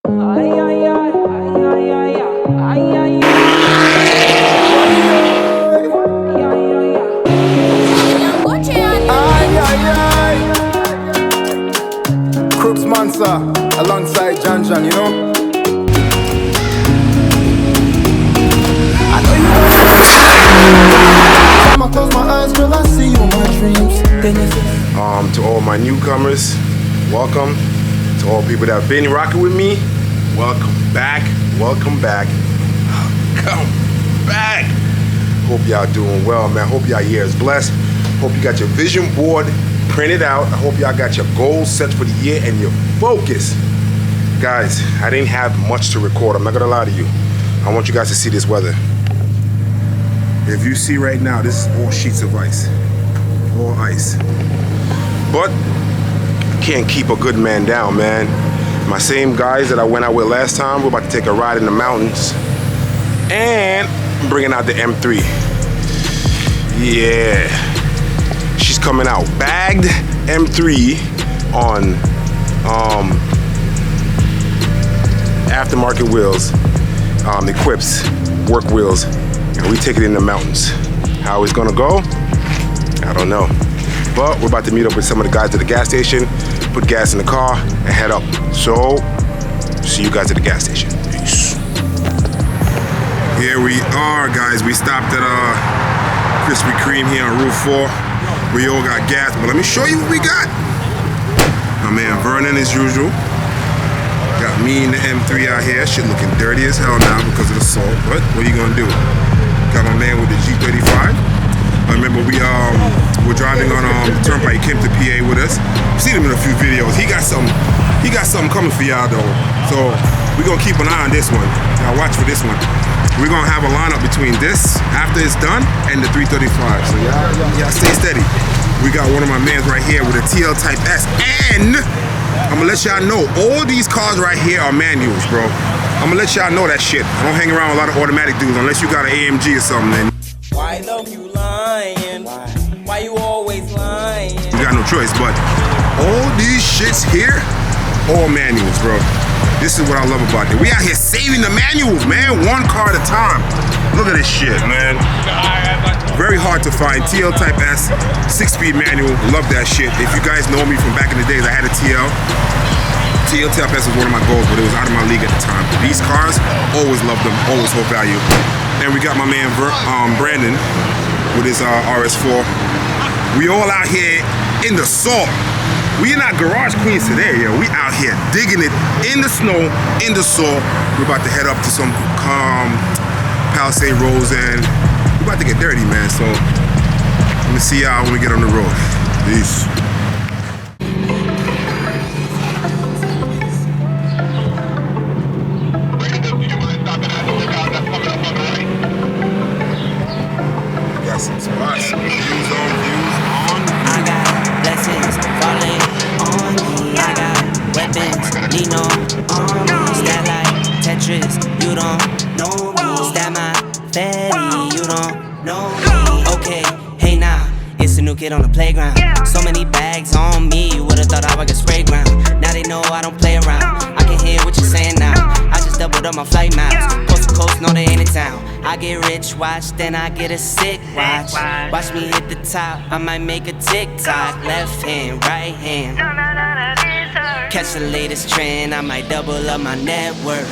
Ay, ay, ay, ay, ay, ay, ay, ay, Crooks Mansa alongside Jan Jan, you know? I know you want to close my eyes, girl, I see you in my dreams. To all my newcomers, welcome. To all people that have been rocking with me, welcome back, welcome back, welcome back. Hope y'all doing well, man. Hope y'all year is blessed. Hope you got your vision board printed out. I hope y'all got your goals set for the year and your focus. Guys, I didn't have much to record. I'm not gonna lie to you. I want you guys to see this weather. If you see right now, this is all sheets of ice. All ice. But can't keep a good man down, man. My same guys that I went out with last time, we're about to take a ride in the mountains. And I'm bringing out the M3. Yeah. She's coming out. Bagged M3 on aftermarket wheels. Equips, work wheels. And we take it in the mountains. How it's gonna go? I don't know. But we're about to meet up with some of the guys at the gas station, put gas in the car, and head up. So, see you guys at the gas station. Peace. Here we are, guys. We stopped at Krispy Kreme here on Route 4. We all got gas, but let me show you what we got. My man Vernon, as usual. Got me and the M3 out here. Shit looking dirty as hell now because of the salt, but what are you gonna do? Got my man with the G35. I remember we were driving on the turnpike. He came to PA with us. You've seen him in a few videos. He got something coming for y'all though. So we're gonna keep an eye on this one. Now watch for this one. We're gonna have a lineup between this after it's done and the 335. So y'all stay steady. We got one of my mans right here with a TL Type S, and I'm gonna let y'all know all these cars right here are manuals, bro. I'm gonna let y'all know that shit. I don't hang around with a lot of automatic dudes unless you got an AMG or something. Then why love you lying? Why you always lying? you got no choice, but all these shits here, all manuals, bro. This is what I love about it. We out here saving the manuals, man, one car at a time. Look at this shit, man. Very hard to find. TL Type S, 6-speed manual. Love that shit. If you guys know me from back in the days, I had a TL. TL Type S was one of my goals, but it was out of my league at the time. These cars, always loved them, always hold value. And we got my man Brandon with his RS4. We all out here in the salt. We not garage queens today, yo. We out here digging it in the snow, in the salt. We're about to head up to some Palisade Roads, and we're about to get dirty, man. So let me see y'all when we get on the road. Peace. Got some spots, views on. I got blessings falling on me. I got weapons, lean on me. Stat like Tetris, you don't know me. Stat my fatty, you don't know me. Okay, hey now, it's a new kid on the playground. So many bags on me, you would've thought I would get spray ground. Now they know I don't play around. I can hear what you're saying now. I just doubled up my flight miles. Coast to coast, no they ain't in town. I get rich, watch, then I get a sick watch. Watch me hit the top, I might make a TikTok. Left hand, right hand. Catch the latest trend, I might double up my net worth.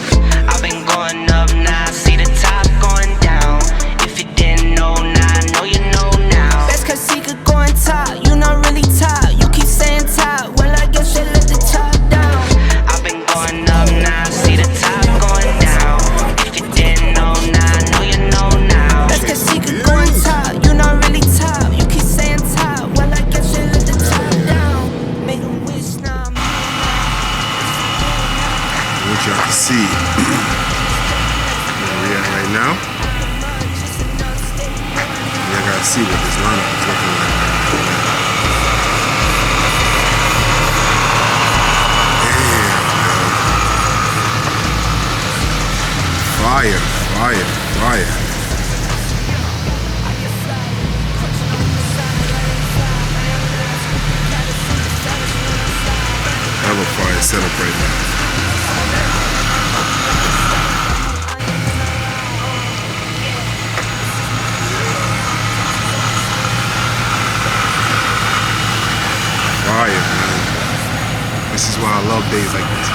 I've been going up, now I see the top going down. If you didn't know, now I know you know now. Best cause he could go on top, you not really top. You keep saying top, well I guess you let the top down. I've been going up, now I see the top going down. If you didn't know, now I know you know now. Best cause he could go on top, you not really top. You keep saying top, well I guess you let the top down. Make a wish now. I want y'all to see where we at right now. Y'all gotta see what this lineup is looking like. Damn, man. Fire. Hella fire setup right now.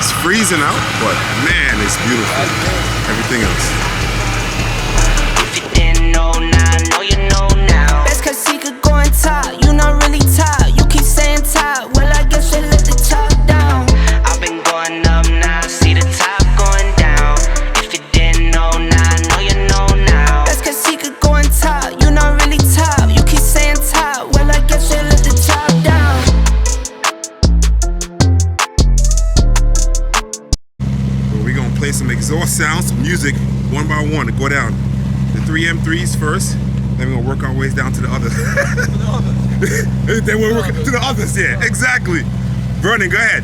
It's freezing out, but man, it's beautiful. Everything else. If you didn't know now, I know you know now. That's cause he could go and top, you not really top. You keep saying top, well I guess you let the top down. I've been going up now, see the top going down. If you didn't know now, I know you know now. That's cause he could go and top, you not really top. You keep saying top, well I guess you let the top down. Well, we're gonna play some exhaust sounds, some music, one by one to go down. The 3 M3s first, then we're gonna work our ways down to the others. Then we'll work to the others, yeah, exactly. Vernon, go ahead.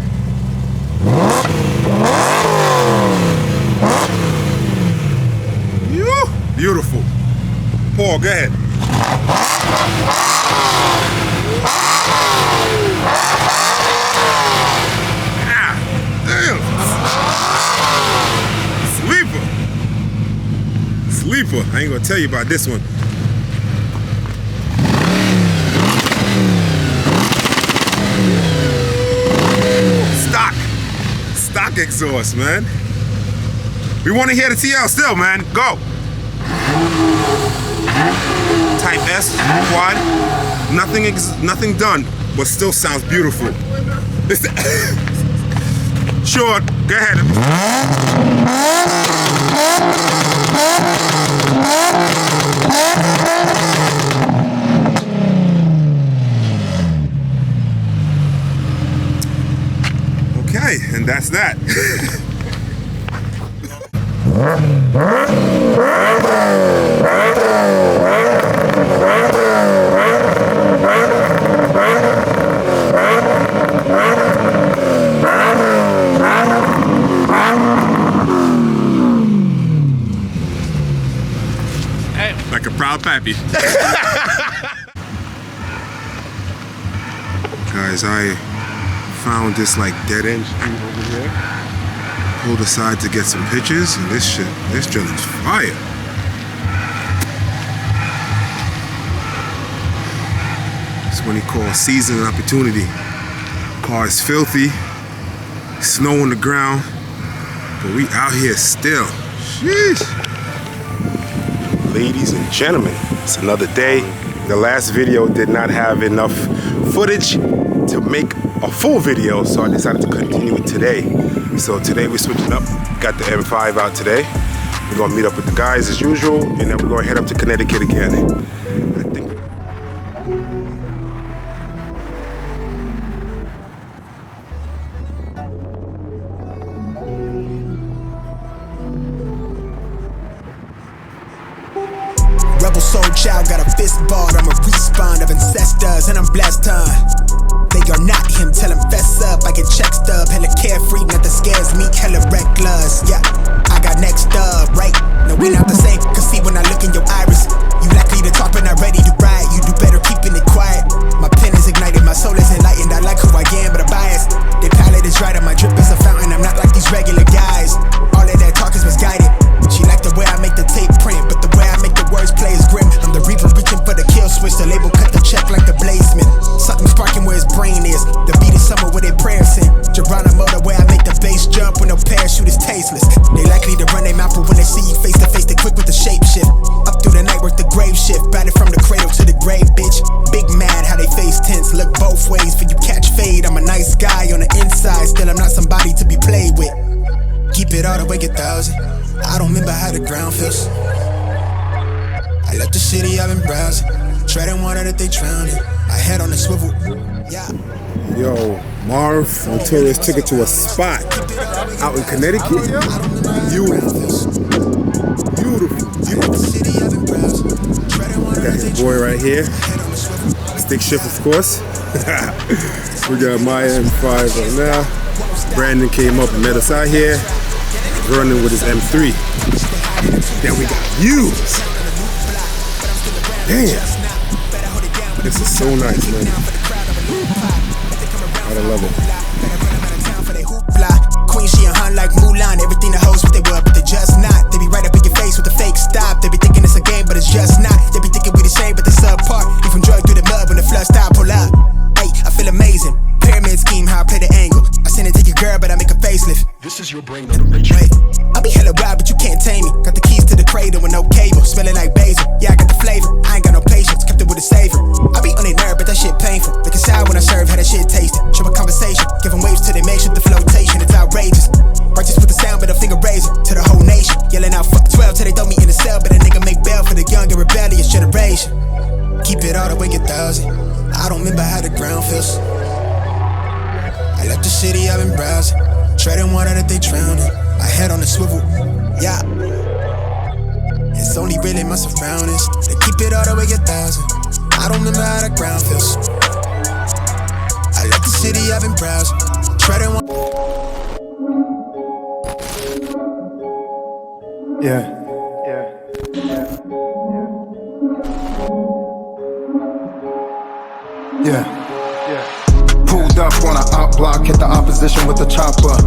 Beautiful. Paul, go ahead. Ah, damn. Sleeper. I ain't gonna tell you about this one. Stock exhaust, man. We want to hear the TL still, man. Go. Type S quad. Nothing done, but still sounds beautiful. Sure. Go ahead. Okay, and that's that. Like a proud pappy. Guys, I found this like dead end street over here. Pulled aside to get some pictures, and this joint is fire. It's what he calls season and opportunity. Car is filthy, snow on the ground, but we out here still. Sheesh. Ladies and gentlemen, it's another day. The last video did not have enough footage to make a full video, so I decided to continue it today. So today we're switching up. Got the M5 out today. We're gonna meet up with the guys as usual, and then we're gonna head up to Connecticut again. I think. Rebel soul child got a fist balled. I'm a respawn of ancestors, and I'm blessed, They are not him, tell him fess up. I get check stub, hella carefree, nothing scares me, hella reckless. Yeah, I got next up, right? No, we not the same, cause see when I look in your iris, you likely to talk but not ready to ride. You do better keeping it quiet. My pen is ignited, my soul is enlightened. I like who I am, but I'm biased. Their palette is right, and my drip is a fountain. I'm not like these regular guys. All of that talk is misguided. She like the way I make the tape print, but the way I make the words play is grim. I'm the reaper reaching for the kill switch. The label cut the check like the bladesman. Something sparking where his brain is. The beat is somewhere where they prayers in. Geronimo, the way I make the bass jump when no parachute is tasteless. They likely to run their mouth, but when they see you face to face, they quick with the shape shift. Up through the night, work the grave shift. Batted from the cradle to the grave, bitch. Big mad how they face tense. Look both ways for you catch fade. I'm a nice guy on the inside, still I'm not somebody to be played with. Keep it all the way 1,000. I don't remember how the ground feels. I left the city, I've been browsing. Treading water that they drowned in. My head on the swivel. Yeah. Yo, Marv Notorious took it to a spot out in Connecticut. Beautiful. Got his boy right here. Stick shift, of course. We got my M5 right now. Brandon came up and met us out here. Vernon with his M3. Then we got views. Damn. This is so nice, man. I love it. Queen, she a hunt like Mulan. Everything the hoes what they were, but they just not. They be right up in your face with the fake stop. They be thinking it's a game, but it's just not. They be thinking we the same, but they subpart. We from drug through the mud when the flood stop, pull up. Hey, I feel amazing. Pyramid scheme, how I play the angle. I send it to your girl, but I make a facelift. Wait, I be hella wild, but you can't tame me. Got the keys to the cradle with no cable. Smelling like basil. Yeah, I got the flavor. I ain't got no patience. Kept it with a savor. I be on their nerve, but that shit painful. They can sour when I serve, how that shit tasted. Show a conversation. Give them waves till they make shit the flotation. It's outrageous. Righteous with the sound, but a finger razor to the whole nation. Yelling out fuck 12 till they throw me in the cell. But a nigga make bail for the young and rebellious generation. Keep it all the way 1,000. I don't remember how the ground feels. I left the city, I've been browsing. Treading water that they drowned in. My head on the swivel, yeah. It's only really my surroundings. They keep it all the way 1,000. I don't remember how the ground feels. I left the city, I've been browsing. Treading water. Yeah. Pulled up on a op block, hit the opposition with the chopper.